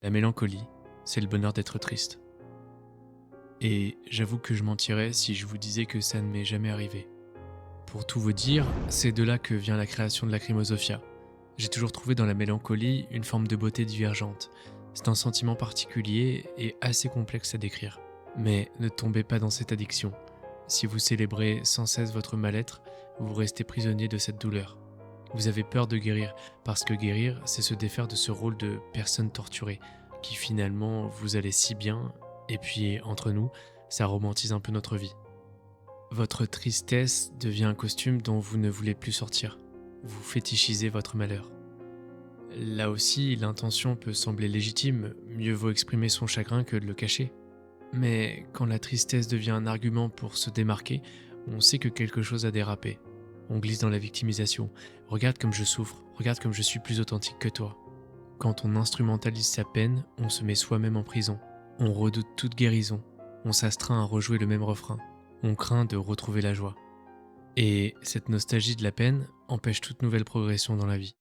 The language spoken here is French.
La mélancolie, c'est le bonheur d'être triste. Et j'avoue que je mentirais si je vous disais que ça ne m'est jamais arrivé. Pour tout vous dire, c'est de là que vient la création de Lacrimosophia. J'ai toujours trouvé dans la mélancolie une forme de beauté divergente. C'est un sentiment particulier et assez complexe à décrire. Mais ne tombez pas dans cette addiction. Si vous célébrez sans cesse votre mal-être, vous restez prisonnier de cette douleur. Vous avez peur de guérir, parce que guérir, c'est se défaire de ce rôle de personne torturée, qui finalement vous allait si bien, et puis entre nous, ça romantise un peu notre vie. Votre tristesse devient un costume dont vous ne voulez plus sortir. Vous fétichisez votre malheur. Là aussi, l'intention peut sembler légitime, mieux vaut exprimer son chagrin que de le cacher. Mais quand la tristesse devient un argument pour se démarquer, on sait que quelque chose a dérapé. On glisse dans la victimisation. Regarde comme je souffre, regarde comme je suis plus authentique que toi. Quand on instrumentalise sa peine, on se met soi-même en prison. On redoute toute guérison. On s'astreint à rejouer le même refrain. On craint de retrouver la joie. Et cette nostalgie de la peine empêche toute nouvelle progression dans la vie.